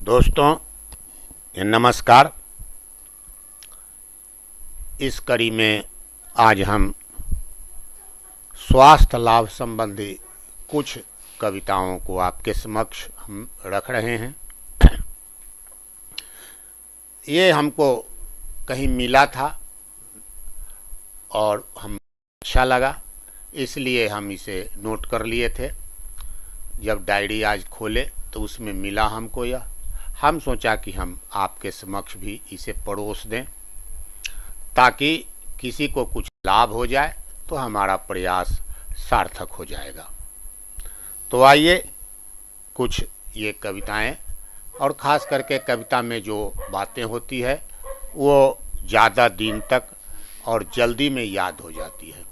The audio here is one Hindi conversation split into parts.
दोस्तों नमस्कार। इस कड़ी में आज हम स्वास्थ्य लाभ संबंधी कुछ कविताओं को आपके समक्ष हम रख रहे हैं। ये हमको कहीं मिला था और हम अच्छा लगा, इसलिए हम इसे नोट कर लिए थे। जब डायरी आज खोले तो उसमें मिला हमको यह, हम सोचा कि हम आपके समक्ष भी इसे परोस दें ताकि किसी को कुछ लाभ हो जाए तो हमारा प्रयास सार्थक हो जाएगा। तो आइए कुछ ये कविताएं, और ख़ास करके कविता में जो बातें होती है वो ज़्यादा दिन तक और जल्दी में याद हो जाती है।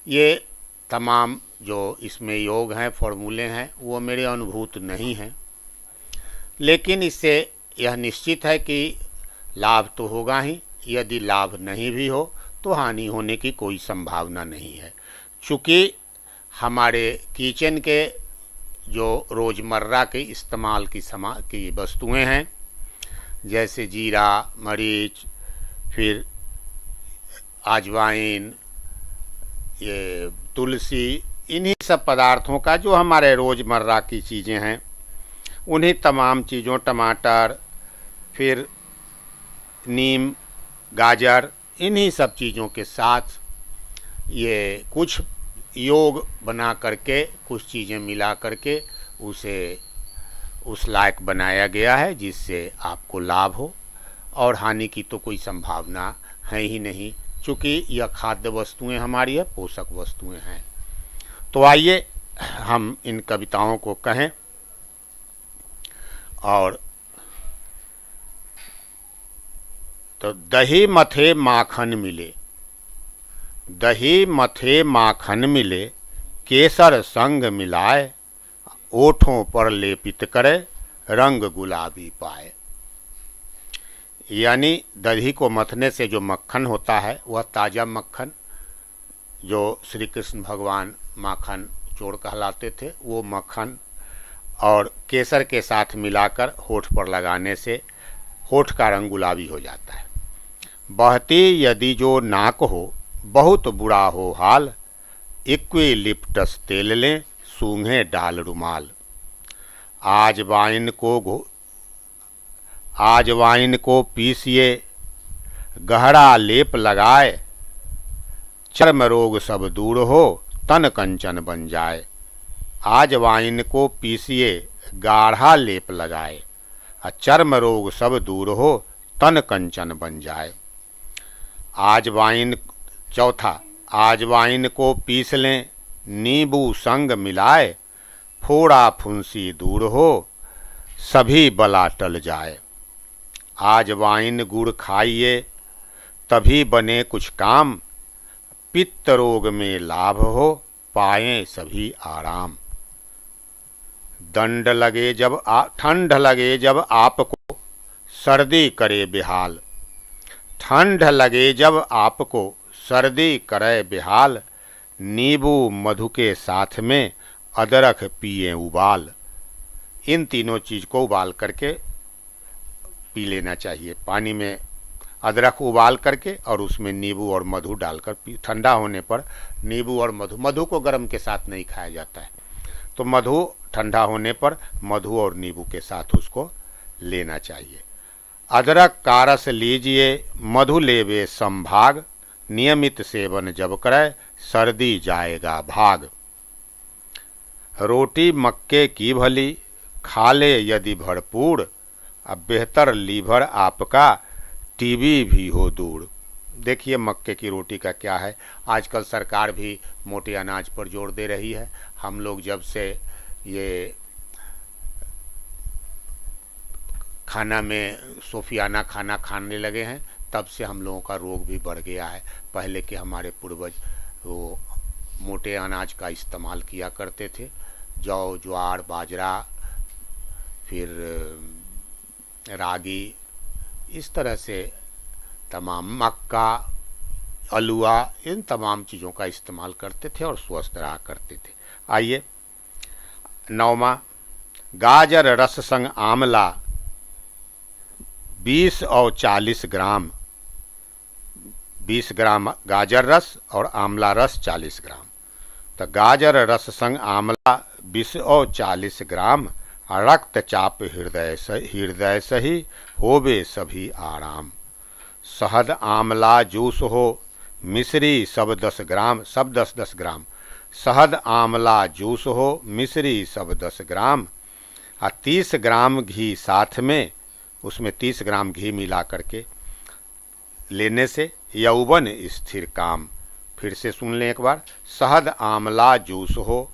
ये तमाम जो इसमें योग हैं, फॉर्मूले हैं, वो मेरे अनुभूत नहीं हैं, लेकिन इससे यह निश्चित है कि लाभ तो होगा ही। यदि लाभ नहीं भी हो तो हानि होने की कोई संभावना नहीं है, चूँकि हमारे किचन के जो रोज़मर्रा के इस्तेमाल की वस्तुएं हैं, जैसे जीरा, मरीच, फिर अजवाइन, ये तुलसी, इन्हीं सब पदार्थों का जो हमारे रोज़मर्रा की चीज़ें हैं, उन्हीं तमाम चीज़ों, टमाटर, फिर नीम, गाजर, इन्हीं सब चीज़ों के साथ ये कुछ योग बना करके, कुछ चीज़ें मिला करके उसे उस लायक बनाया गया है जिससे आपको लाभ हो, और हानि की तो कोई संभावना है ही नहीं, चूँकि यह खाद्य वस्तुएं हमारी है, पोषक वस्तुएं हैं। तो आइए हम इन कविताओं को कहें। और तो दही मथे माखन मिले, दही मथे माखन मिले, केसर संग मिलाए, ओठों पर लेपित करे, रंग गुलाबी पाए। यानी दही को मथने से जो मक्खन होता है वह ताज़ा मक्खन, जो श्री कृष्ण भगवान माखन चोर कहलाते थे, वो मक्खन और केसर के साथ मिलाकर होठ पर लगाने से होठ का रंग गुलाबी हो जाता है। बहती यदि जो नाक हो, बहुत बुरा हो हाल, इक्विलिप्टस तेल लें, सूंघे डाल रुमाल। आज वाइन को पीसिए, गहरा लेप लगाए, चर्म रोग सब दूर हो, तन कंचन बन जाए। आज वाइन को पीसिए, गाढ़ा लेप लगाए, चर्म रोग सब दूर हो, तन कंचन बन जाए। चौथा, आज वाइन को पीस लें, नींबू संग मिलाए, फोड़ा फुंसी दूर हो, सभी बला टल जाए। आज वाइन गुड़ खाइए, तभी बने कुछ काम, पित्त रोग में लाभ हो, पाएं सभी आराम। ठंड लगे जब आपको, सर्दी करे बेहाल, ठंड लगे जब आपको, सर्दी करे बेहाल, नींबू मधु के साथ में अदरक पिए उबाल। इन तीनों चीज़ को उबाल करके पी लेना चाहिए, पानी में अदरक उबाल करके और उसमें नींबू और मधु डालकर ठंडा होने पर नींबू और मधु को गर्म के साथ नहीं खाया जाता है, तो मधु ठंडा होने पर मधु और नींबू के साथ उसको लेना चाहिए। अदरक का रस लीजिए, मधु लेवे संभाग, नियमित सेवन जब करे, सर्दी जाएगा भाग। रोटी मक्के की भली, खा ले यदि भरपूर, अब बेहतर लीवर आपका, टीबी भी हो दूर। देखिए मक्के की रोटी का क्या है, आजकल सरकार भी मोटे अनाज पर जोर दे रही है। हम लोग जब से ये खाना में सूफियाना खाना खाने लगे हैं, तब से हम लोगों का रोग भी बढ़ गया है। पहले के हमारे पूर्वज वो मोटे अनाज का इस्तेमाल किया करते थे, जौ, ज्वार, बाजरा, फिर रागी, इस तरह से तमाम मक्का, अलुआ, इन तमाम चीज़ों का इस्तेमाल करते थे और स्वस्थ रहा करते थे। आइए 9वां, गाजर रस संग आंवला, 20 और 40 ग्राम, 20 ग्राम गाजर रस और आंवला रस 40 ग्राम। तो गाजर रस संग आंवला 20 और 40 ग्राम, रक्तचाप हृदय सही होवे सभी आराम। शहद आंवला जूस हो मिश्री सब 10 ग्राम, सब 10-10 ग्राम। शहद आंवला जूस हो मिश्री सब 10 ग्राम, और 30 ग्राम घी साथ में, उसमें 30 ग्राम घी मिला करके लेने से यौवन स्थिर काम। फिर से सुन लें एक बार। शहद आंवला जूस हो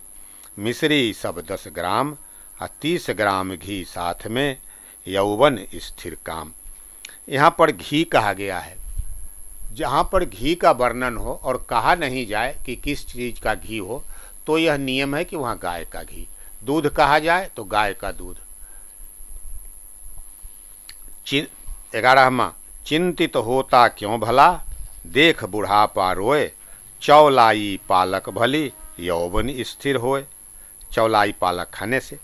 मिश्री सब 10 ग्राम, और 30 ग्राम घी साथ में यौवन स्थिर काम। यहाँ पर घी कहा गया है। जहाँ पर घी का वर्णन हो और कहा नहीं जाए कि किस चीज़ का घी हो, तो यह नियम है कि वहाँ गाय का घी। दूध कहा जाए तो गाय का दूध। 11वां, चिंतित होता क्यों भला, देख बुढ़ापा रोए, चौलाई पालक भली यौवन स्थिर होए। चौलाई पालक खाने से।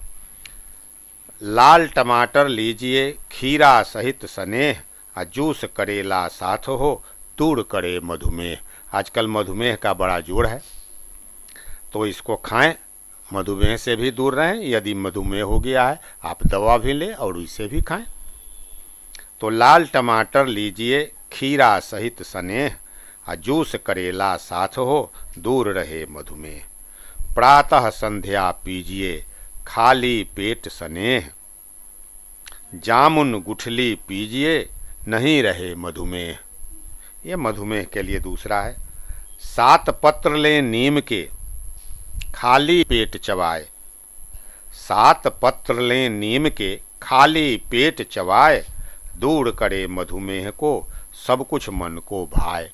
लाल टमाटर लीजिए खीरा सहित स्नेह, जूस करेला साथ हो दूर करे मधुमेह। आजकल मधुमेह का बड़ा जोड़ है, तो इसको खाएं, मधुमेह से भी दूर रहें। यदि मधुमेह हो गया है आप दवा भी लें और इसे भी खाएं। तो लाल टमाटर लीजिए खीरा सहित स्नेह, जूस करेला साथ हो दूर रहे मधुमेह। प्रातः संध्या पीजिए खाली पेट स्नेह, जामुन गुठली पीजिए नहीं रहे मधुमेह। ये मधुमेह के लिए दूसरा है। 7 पत्र लें नीम के खाली पेट चबाए, 7 पत्र लें नीम के खाली पेट चबाए, दूर करे मधुमेह को सब कुछ मन को भाए।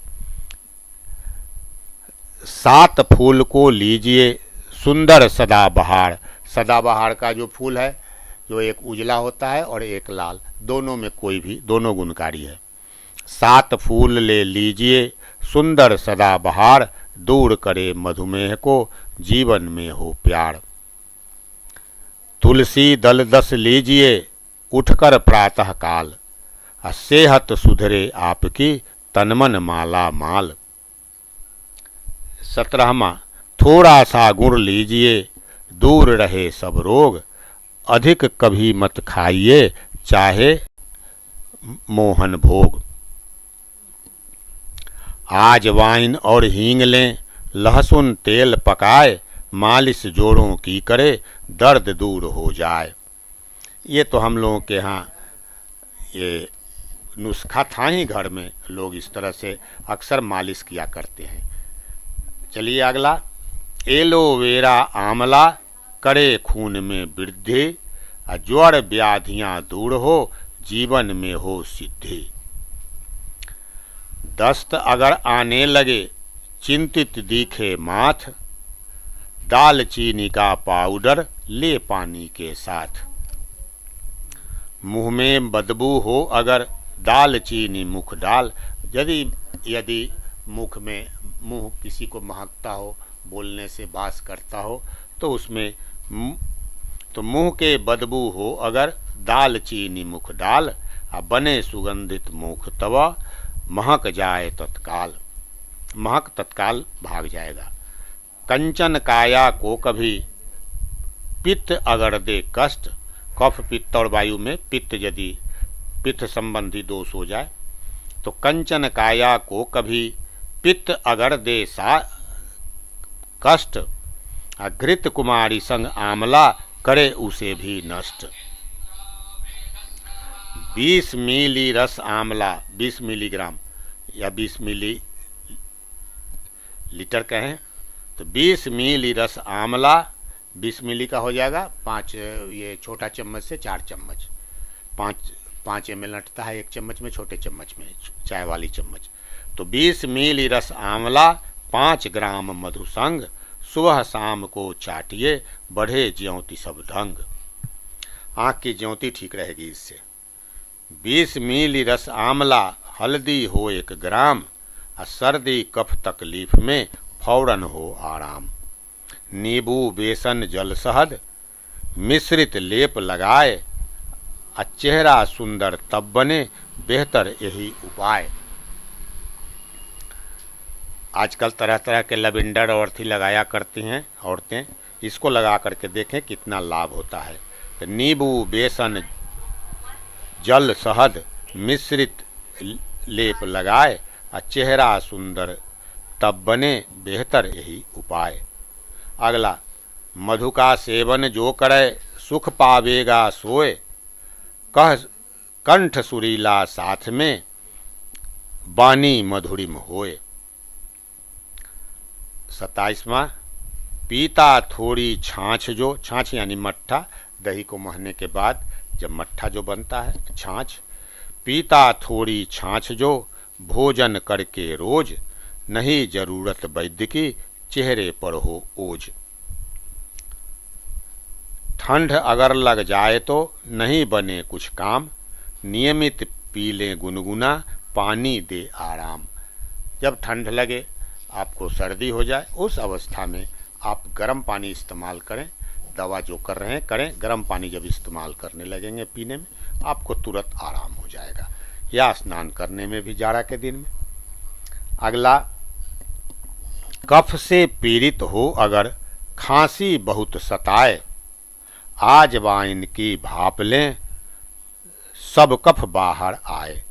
7 फूल को लीजिए सुंदर सदाबहार। सदाबहार का जो फूल है, जो एक उजला होता है और एक लाल, दोनों में कोई भी, दोनों गुणकारी है। 7 फूल ले लीजिए सुंदर सदाबहार, दूर करे मधुमेह को जीवन में हो प्यार। तुलसी दल 10 लीजिए उठकर प्रातः काल, सेहत सुधरे आपकी तनमन माला माल। 17वां, थोड़ा सा गुड़ लीजिए दूर रहे सब रोग, अधिक कभी मत खाइए चाहे मोहन भोग। आज वाइन और हींग लें लहसुन तेल पकाए, मालिश जोड़ों की करे दर्द दूर हो जाए। ये तो हम लोगों के यहाँ ये नुस्खा था ही, घर में लोग इस तरह से अक्सर मालिश किया करते हैं। चलिए अगला, एलोवेरा आंवला करे खून में वृद्धि, ज्वर व्याधियाँ दूर हो जीवन में हो सिद्धि। दस्त अगर आने लगे चिंतित दिखे माथ, दालचीनी का पाउडर ले पानी के साथ। मुंह में बदबू हो अगर दालचीनी मुख डाल। यदि मुंह किसी को महकता हो, बोलने से बास करता हो, तो उसमें तो मुंह के बदबू हो अगर दालचीनी मुख डाल, बने सुगंधित मुख तवा महक जाए तत्काल। महक तत्काल भाग जाएगा। कंचन काया को कभी पित्त अगर दे कष्ट, कफ पित्त और वायु में पित्त, यदि पित्त संबंधी दोष हो जाए तो कंचन काया को कभी पित्त अगर दे सा कष्ट, घृत कुमारी संग आंवला करे उसे भी नष्ट। 20 मिली रस आंवला, 20 मिलीग्राम या 20 मिली लीटर कहें तो 20 मिली रस आंवला, 20 मिली का हो जाएगा 5, ये छोटा चम्मच से 4 चम्मच, 5 ml हटता है एक चम्मच में, छोटे चम्मच में, चाय वाली चम्मच। तो 20 मिली रस आंवला 5 ग्राम मधु संग, सुबह शाम को चाटिए बढ़े ज्योति सब ढंग। आँख की ज्योति ठीक रहेगी इससे। 20 मिली रस आंवला हल्दी हो 1 ग्राम, सर्दी कफ तकलीफ में फौरन हो आराम। नींबू बेसन जल शहद मिश्रित लेप लगाए, चेहरा सुंदर तब बने, बेहतर यही उपाय। आजकल तरह तरह के लवेंडर और थी लगाया करती हैं औरतें, इसको लगा करके देखें कितना लाभ होता है। तो नींबू, बेसन, जल, शहद मिश्रित लेप लगाए, चेहरा सुंदर तब बने, बेहतर यही उपाय। अगला, मधु का सेवन जो करे, सुख पावेगा सोए, कह कंठ सुरीला साथ में, बानी मधुरिम होए। 27वां, पीता थोड़ी छाछ जो, छाछ यानी मट्ठा, दही को महने के बाद जब मट्ठा जो बनता है छाछ, पीता थोड़ी छाछ जो, भोजन करके रोज, नहीं जरूरत वैद्य की, चेहरे पर हो ओज। ठंड अगर लग जाए तो नहीं बने कुछ काम, नियमित पी लें गुनगुना, पानी दे आराम। जब ठंड लगे, आपको सर्दी हो जाए, उस अवस्था में आप गर्म पानी इस्तेमाल करें। दवा जो कर रहे हैं करें, गर्म पानी जब इस्तेमाल करने लगेंगे पीने में, आपको तुरंत आराम हो जाएगा, या स्नान करने में भी जाड़ा के दिन में। अगला, कफ से पीड़ित हो अगर, खांसी बहुत सताए, आजवाइन की भाप लें, सब कफ बाहर आए।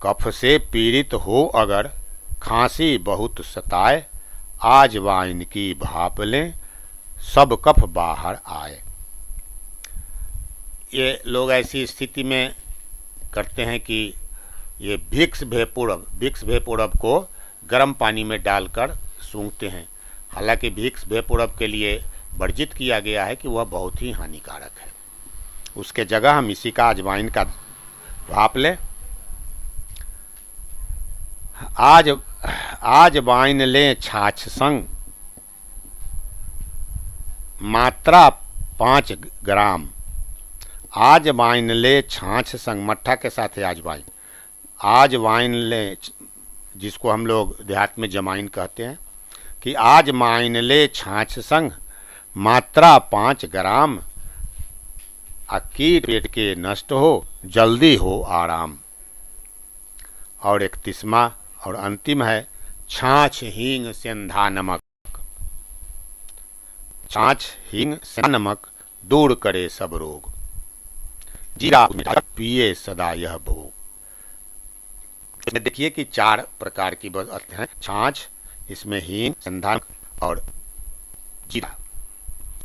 कफ से पीड़ित हो अगर, खांसी बहुत सताए, आजवाइन की भाप लें, सब कफ बाहर आए। ये लोग ऐसी स्थिति में करते हैं कि ये विक्स वेपोरब को गर्म पानी में डालकर सूंघते हैं। हालांकि विक्स वेपोरब के लिए वर्जित किया गया है कि वह बहुत ही हानिकारक है। उसके जगह हम इसी का अजवाइन का भाप लें। आजवाइन लें छाछ संग, मात्रा 5 ग्राम। आजवाइन ले छाछ संग, मट्ठा के साथ है आजवाइन। आजवाइन ले, जिसको हम लोग देहात में जमाइन कहते हैं, कि आजवाइन ले छाछ संग, मात्रा 5 ग्राम, कीट पेट के नष्ट हो, जल्दी हो आराम। और 31वां और अंतिम है, छाछ हींग सेंधा नमक। छाछ हींग सेंधा नमक दूर करे सब रोग, जीरा पिए सदा यह भोग। इसमें देखिए कि 4 प्रकार की बातें हैं। छाछ, इसमें हींग, सेंधा और जीरा।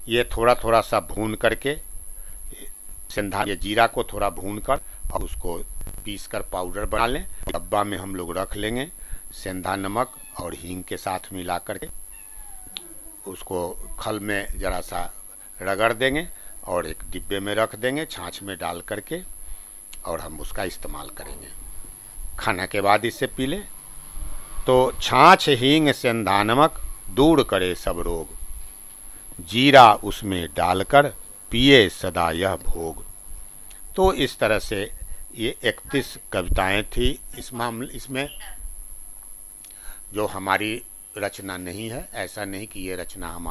ये थोड़ा थोड़ा सा भून करके, सेंधा या जीरा को थोड़ा भून कर और उसको पीस कर पाउडर बना लें। डब्बा में हम लोग रख लेंगे। सेंधा नमक और हींग के साथ मिला करके उसको खल में ज़रा सा रगड़ देंगे और एक डिब्बे में रख देंगे, छाछ में डाल करके, और हम उसका इस्तेमाल करेंगे। खाना के बाद इससे पी लें तो छाछ हींग सेंधा नमक दूर करे सब रोग, जीरा उसमें डालकर पिए सदा यह भोग। तो इस तरह से ये 31 कविताएं थी। इसमें जो हमारी रचना नहीं है, ऐसा नहीं कि ये रचना हमारी